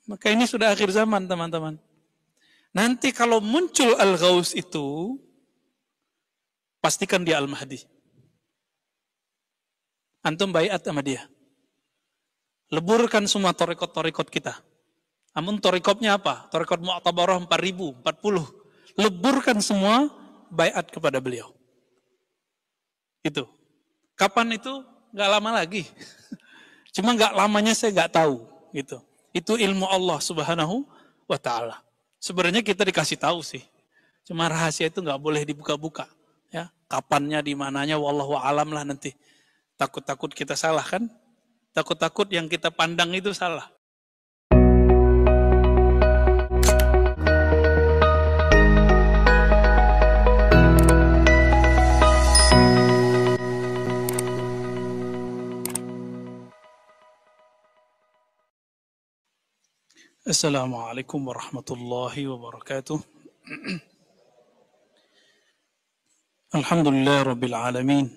Maka ini sudah akhir zaman, teman-teman. Nanti kalau muncul Al-Ghaus itu, pastikan dia Al-Mahdi. Antum baiat sama dia. Leburkan semua torikot-torikot kita. Namun torikotnya apa? Torikot Mu'tabarah 4000, 40. Leburkan semua, baiat kepada beliau. Itu. Kapan itu? Gak lama lagi. Cuma gak lamanya saya gak tahu. Gitu. Itu ilmu Allah subhanahu wa ta'ala. Sebenarnya kita dikasih tahu sih. Cuma rahasia itu gak boleh dibuka-buka. Ya, kapannya, di mananya, wallahu alam lah nanti. Takut-takut kita salah kan? Takut-takut yang kita pandang itu salah. Assalamualaikum warahmatullahi wabarakatuh. Alhamdulillah rabbil alamin.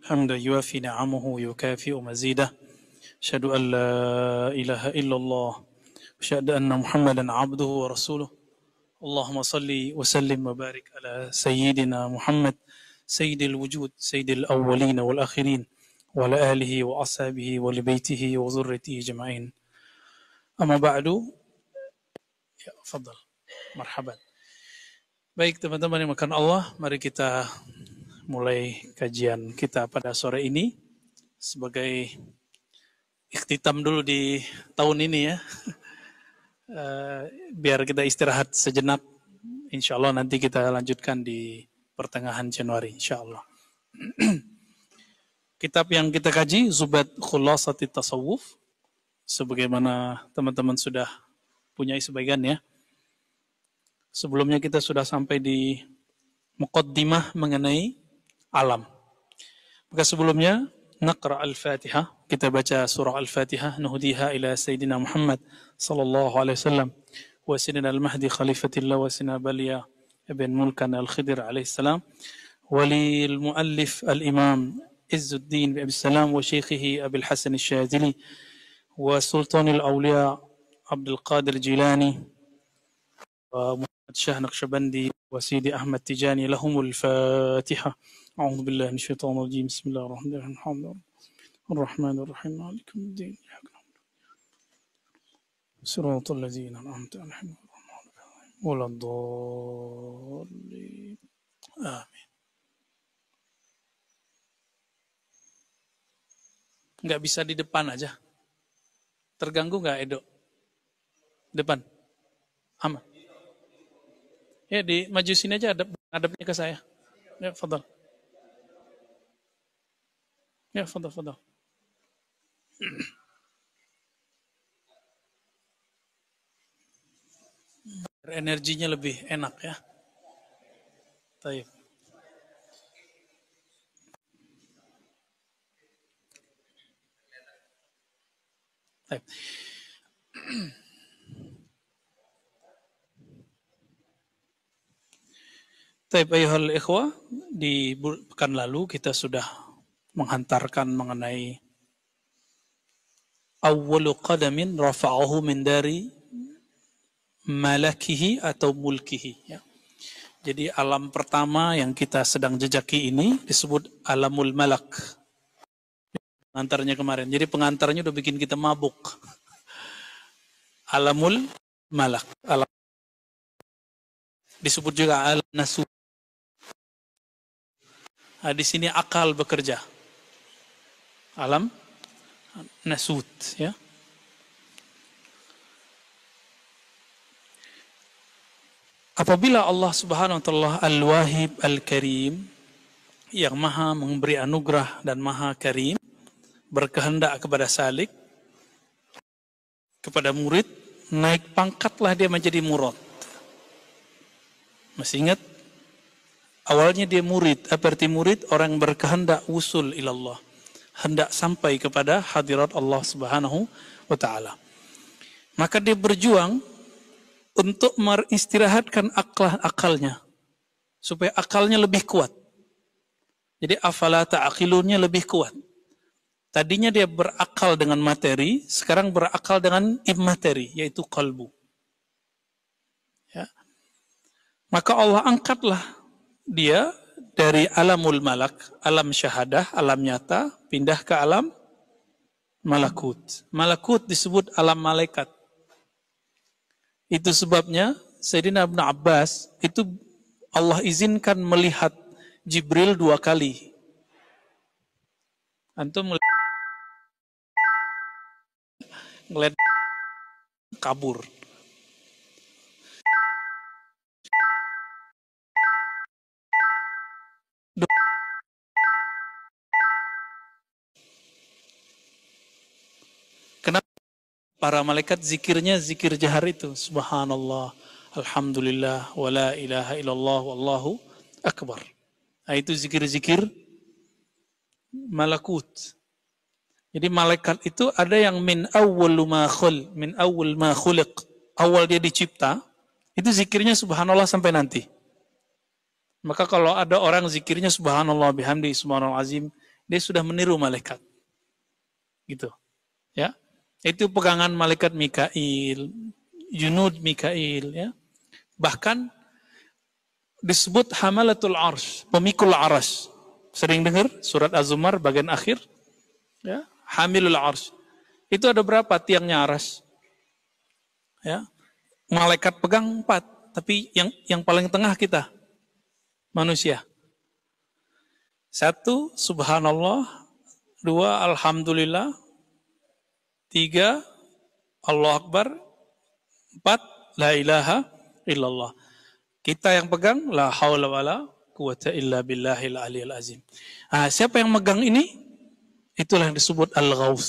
Hamdan yuafi ni'amahu yukafi'u mazidah. Asyhadu an la ilaha illallah. Asyhadu anna Muhammadan abduhu wa rasuluh. Allahumma salli wa sallim wa barik ala sayyidina Muhammad, sayyidil wujud, sayyidil awwalin wal akhirin, wa ala alihi wa ashabihi wa li baitihi wa zurriyatihi jama'in. Amma ba'du. Ya, fadal. Marhaban. Baik teman-teman yang makan Allah, mari kita mulai kajian kita pada sore ini sebagai ikhtitam dulu di tahun ini ya. Biar kita istirahat sejenak. Insya Allah nanti kita lanjutkan di pertengahan Januari insya Allah. Kitab yang kita kaji Zubat Khulasati Tasawuf, sebagaimana teman-teman sudah punya sebagian ya. Sebelumnya kita sudah sampai di muqaddimah mengenai alam. Maka sebelumnya naqra al-Fatihah, kita baca surah al-Fatihah, nuhdiha ila Sayyidina Muhammad sallallahu alaihi wasallam wa Sayyidina al-Mahdi khalifatillah wa Sayyidina Baliya ibn Mulkan al-Khidir alaihi salam wa lil muallif al-Imam Izzuddin Abi Salam wa shaykhihi Abi al-Hasan al-Shadili wa Sultan al-Awliya Abdul Qadir Jilani wa Syah Naqsyabandi wa Sidi Ahmad Tijani lahumul Fatihah. A'udzu billahi minasyaitonir rajim. Bismillahirrahmanirrahim. Ar-Rahmanir-Rahim. Maliki yaumiddin. Shiratal ladzina an'amta 'alaihim ghairil dhalin. Amin. Enggak bisa di depan aja. Terganggu enggak, Edo? Depan. Aman. Ya, di maju sini aja, hadapnya ke saya. Ya, fadal. Ya, fadal. Energinya lebih enak ya. Baik. Baik. Taib ayuhal ikhwah, di pekan lalu kita sudah menghantarkan mengenai awwalu qadamin rafa'ahu min dari malakihi atau mulkihi ya. Jadi alam pertama yang kita sedang jejaki ini disebut alamul malak. Pengantarnya kemarin. Jadi pengantarnya udah bikin kita mabuk. Alamul malak. Disebut juga alam nasut. Nah, di sini akal bekerja. Alam nasut ya. Apabila Allah Subhanahu wa taala Al-Wahib Al-Karim yang maha memberi anugerah dan maha karim berkehendak kepada salik, kepada murid, naik pangkatlah dia menjadi murad. Masih ingat? Awalnya dia murid. Apa arti murid? Orang berkehendak usul ilallah. Hendak sampai kepada hadirat Allah Subhanahu wa ta'ala. Maka dia berjuang untuk meristirahatkan akalnya. Supaya akalnya lebih kuat. Jadi afala ta'aqilunnya lebih kuat. Tadinya dia berakal dengan materi, sekarang berakal dengan immateri, yaitu qalbu. Ya. Maka Allah angkatlah dia dari alamul malak, alam syahadah, alam nyata, pindah ke alam malakut. Malakut disebut alam malaikat. Itu sebabnya Sayyidina Ibn Abbas itu Allah izinkan melihat Jibril 2 kali. Antum ngeliat kabur. Kenapa para malaikat zikirnya zikir jahar itu? Subhanallah, alhamdulillah, wala ilaha illallah, wallahu akbar. Nah, itu zikir-zikir malakut. Jadi malaikat itu ada yang min awwal ma khuliq. Awal dia dicipta, itu zikirnya subhanallah sampai nanti. Maka kalau ada orang zikirnya subhanallah bihamdi subhanallah azim, dia sudah meniru malaikat. Gitu. Ya. Itu pegangan malaikat Mikail, junud Mikail, ya. Bahkan disebut hamalatul arsh, pemikul arsy. Sering dengar surat Az-Zumar bagian akhir, ya, hamilul arsh. Itu ada berapa tiangnya arsy? Ya. Malaikat pegang 4, tapi yang paling tengah kita manusia. 1 subhanallah, 2 alhamdulillah, 3 Allah Akbar, 4 la ilaha illallah. Kita yang pegang la haula wala quwata illa billahil aliyil azim. Nah, siapa yang megang ini? Itulah yang disebut al-ghaus.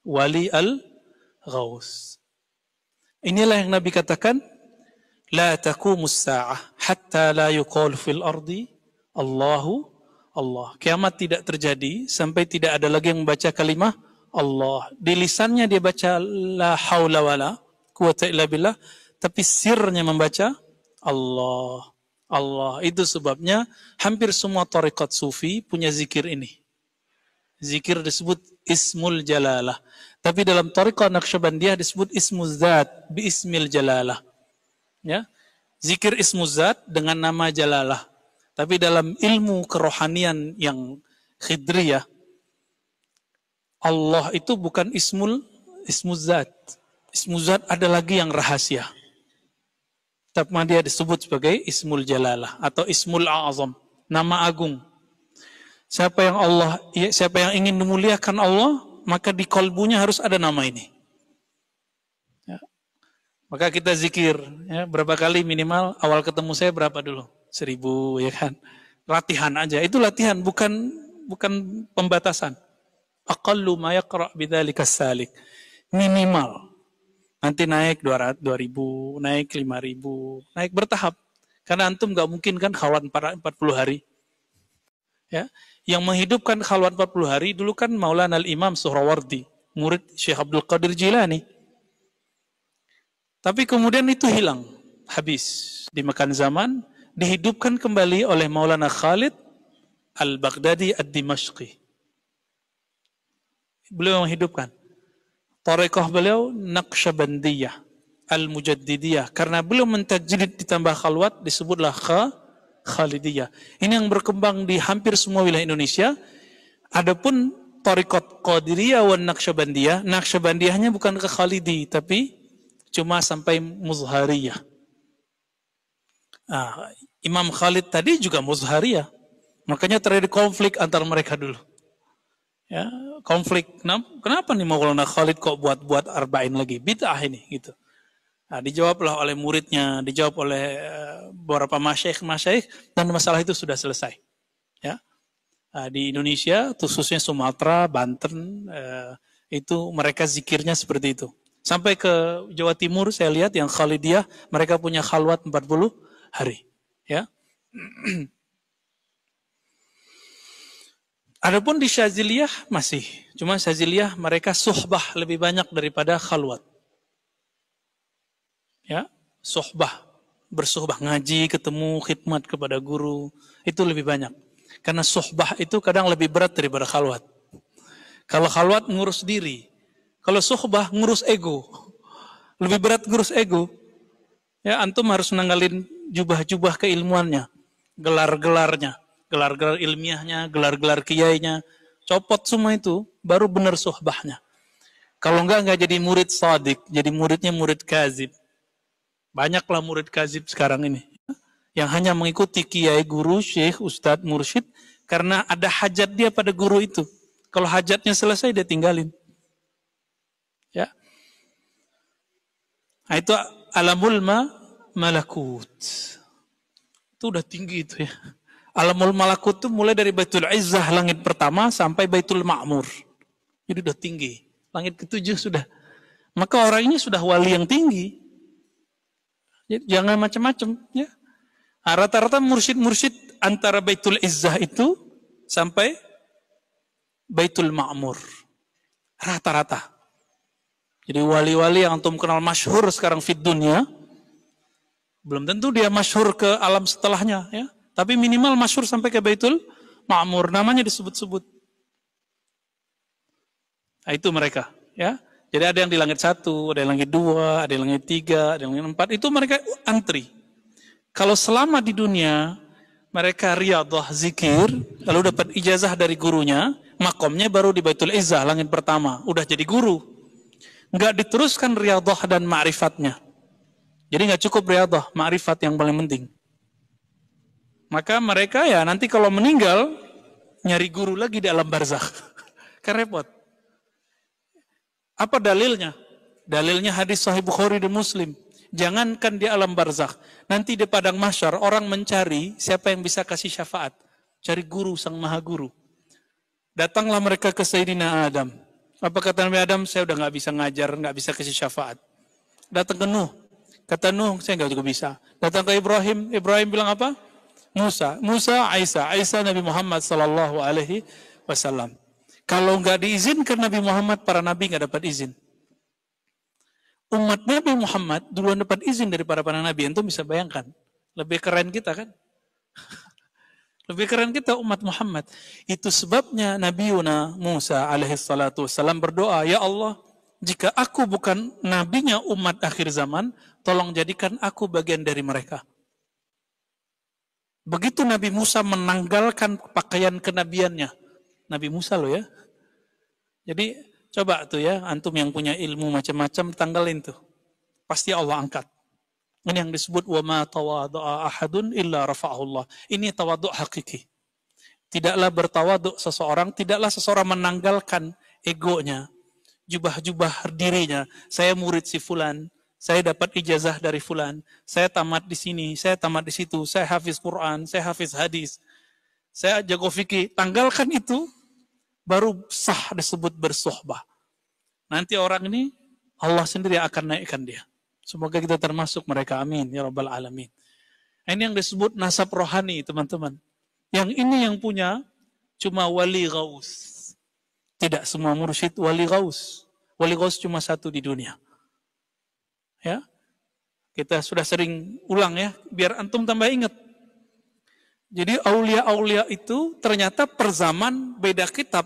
Wali al-ghaus. Inilah yang Nabi katakan, la taqumus sa'ah hatta la yuqal fil ardi Allahu Allah. Kiamat tidak terjadi sampai tidak ada lagi yang membaca kalimah Allah. Di lisannya dia baca la haula wala quwata illa billah, tapi sirnya membaca Allah. Allah. Itu sebabnya hampir semua tarekat sufi punya zikir ini. Zikir disebut ismul jalalah. Tapi dalam tarekat Naqsyabandiyah disebut ismuz zat bi ismil jalalah. Ya. Zikir ismuz zat dengan nama jalalah. Tapi dalam ilmu kerohanian yang khidriyah, Allah itu bukan ismuz zat. Ismuz zat ada lagi yang rahasia. Tapi dia disebut sebagai ismul jalalah atau ismul a'azam, nama agung. Siapa yang ingin memuliakan Allah, maka di kalbunya harus ada nama ini. Ya. Maka kita zikir, ya, berapa kali minimal? Awal ketemu saya berapa dulu? 1000, ya kan? Latihan aja. Itu latihan, bukan pembatasan. Aqallu ma yaqra' bidzalika salik. Minimal. Nanti naik 200, 2000, naik 5000, naik bertahap. Karena antum nggak mungkin kan khalwat 40 hari. Ya, yang menghidupkan khalwat 40 hari dulu kan Maulana Al-Imam Suhrawardi, murid Syekh Abdul Qadir Jilani. Tapi kemudian itu hilang, habis dimakan zaman, dihidupkan kembali oleh Maulana Khalid Al-Baghdadi Ad-Dimashqi. Beliau menghidupkan. Tarekat beliau Naqsyabandiyah Al-Mujaddidiyah. Karena beliau mentajrid ditambah khalwat disebutlah Khalidiyah. Ini yang berkembang di hampir semua wilayah Indonesia. Adapun tarekat Qadiriyah wan Naqsyabandiyah, Naqsyabandiyahnya bukan ke Khalidi, tapi cuma sampai Muzhariyah. Nah, Imam Khalid tadi juga Muzhariyah. Makanya terjadi konflik antara mereka dulu. Ya, konflik. Kenapa nih Maulana Khalid kok buat arba'in lagi? Bid'ah ini gitu. Nah, dijawablah oleh muridnya, dijawab oleh beberapa masyaikh dan masalah itu sudah selesai. Ya. Nah, di Indonesia, khususnya Sumatera, Banten, itu mereka zikirnya seperti itu. Sampai ke Jawa Timur saya lihat yang Khalidiyah, mereka punya khalwat 40 hari. Ya. Adapun di Syaziliyah masih, cuma Syaziliyah mereka suhbah lebih banyak daripada khalwat. Ya, suhbah, bersuhbah, ngaji, ketemu, khidmat kepada guru, itu lebih banyak. Karena suhbah itu kadang lebih berat daripada khalwat. Kalau khalwat ngurus diri. Kalau suhbah ngurus ego. Lebih berat ngurus ego. Ya, antum harus nanggalin jubah-jubah keilmuannya, gelar-gelarnya, gelar-gelar ilmiahnya, gelar-gelar kiainya. Copot semua itu, baru benar suhbahnya. Kalau enggak jadi murid sadik, jadi muridnya murid kazib. Banyaklah murid kazib sekarang ini. Yang hanya mengikuti kiai, guru, syekh, ustadz, mursyid, karena ada hajat dia pada guru itu. Kalau hajatnya selesai, dia tinggalin. Ya. Nah, itu alamul malakut. Itu udah tinggi itu ya. Alamul malakut itu mulai dari Baitul Izzah, langit pertama, sampai Baitul Ma'mur. Jadi udah tinggi. Langit ketujuh sudah. Maka orang ini sudah wali yang tinggi. Jadi, jangan macam-macam. Ya. Rata-rata mursyid-mursyid antara Baitul Izzah itu sampai Baitul Ma'mur. Rata-rata. Jadi wali-wali yang antum kenal masyhur sekarang fid dunia, belum tentu dia masyhur ke alam setelahnya, ya. Tapi minimal masyhur sampai ke Baitul Ma'mur, namanya disebut-sebut. Nah, itu mereka, ya. Jadi ada yang di langit 1, ada yang langit 2, ada yang langit 3, ada yang langit 4, itu mereka antri. Kalau selama di dunia mereka riyadhah zikir, lalu dapat ijazah dari gurunya, makomnya baru di Baitul Izzah, langit pertama, udah jadi guru. Nggak diteruskan riyadhah dan ma'rifatnya. Jadi nggak cukup riyadhah, ma'rifat yang paling penting. Maka mereka ya nanti kalau meninggal, nyari guru lagi di alam barzakh. Kan repot. Apa dalilnya? Dalilnya hadis Sahih Bukhari dan Muslim. Jangankan di alam barzakh, nanti di padang mahsyar orang mencari siapa yang bisa kasih syafaat. Cari guru, sang maha guru. Datanglah mereka ke Sayyidina Adam. Apa kata Nabi Adam? Saya udah nggak bisa ngajar, nggak bisa kasih syafaat. Datang ke Nuh. Kata Nuh, saya nggak juga bisa. Datang ke Ibrahim. Ibrahim bilang apa? Musa. Musa, Aisyah. Aisyah Nabi Muhammad Sallallahu Alaihi Wasallam. Kalau nggak diizinkan Nabi Muhammad, para nabi nggak dapat izin. Umat Nabi Muhammad duluan dapat izin daripada para nabi. Itu bisa bayangkan. Lebih keren kita kan? Lebih keren kita umat Muhammad. Itu sebabnya Nabi Yuna Musa alaihissalatu wassalam berdoa, ya Allah, jika aku bukan nabinya umat akhir zaman, tolong jadikan aku bagian dari mereka. Begitu Nabi Musa menanggalkan pakaian kenabiannya. Nabi Musa loh ya. Jadi coba tuh ya, antum yang punya ilmu macam-macam, tanggalin tuh. Pasti Allah angkat. Ini yang disebut wa ma tawadhu'a ahadun illa rafa'ahullah. Ini tawadhu' hakiki. Tidaklah bertawadhu' seseorang, tidaklah seseorang menanggalkan egonya, jubah-jubah dirinya. Saya murid si fulan, saya dapat ijazah dari fulan, saya tamat di sini, saya tamat di situ, saya hafiz Quran, saya hafiz hadis, saya jago fikih. Tanggalkan itu, baru sah disebut bersuhbah. Nanti orang ini Allah sendiri akan naikkan dia. Semoga kita termasuk mereka, amin ya rabbal alamin. Ini yang disebut nasab rohani, teman-teman. Yang ini yang punya cuma wali gaus. Tidak semua mursyid wali gaus. Wali gaus cuma satu di dunia. Ya, kita sudah sering ulang ya, biar antum tambah ingat. Jadi aulia-aulia itu ternyata per zaman beda kitab,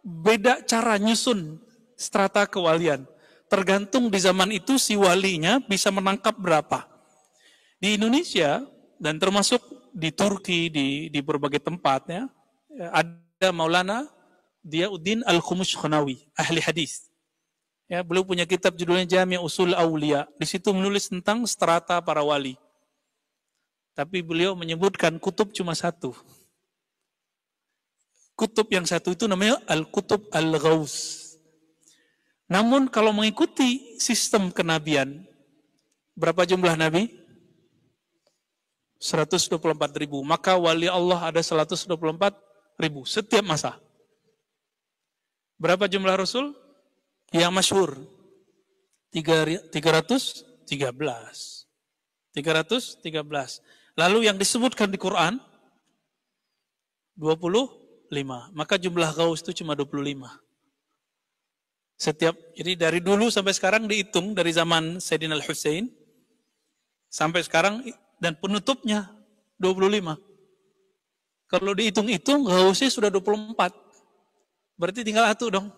beda cara nyusun strata kewalian. Tergantung di zaman itu si walinya bisa menangkap berapa. Di Indonesia dan termasuk di Turki, di berbagai tempat ya, ada Maulana Diyauddin Al-Khumushkhanawi, ahli hadis. Ya, beliau punya kitab judulnya Jami' Usul Aulia. Di situ menulis tentang strata para wali. Tapi beliau menyebutkan kutub cuma satu. Kutub yang satu itu namanya Al-Kutub Al-Ghaus. Namun kalau mengikuti sistem kenabian, berapa jumlah nabi? 124.000. Maka wali Allah ada 124.000 setiap masa. Berapa jumlah rasul? Yang masyhur 313. 313. Lalu yang disebutkan di Quran 25. Maka jumlah gaus itu cuma 25. Jadi dari dulu sampai sekarang dihitung dari zaman Sayyidina Al-Husain sampai sekarang dan penutupnya 25. Kalau dihitung-hitung gausnya sudah 24. Berarti tinggal satu dong.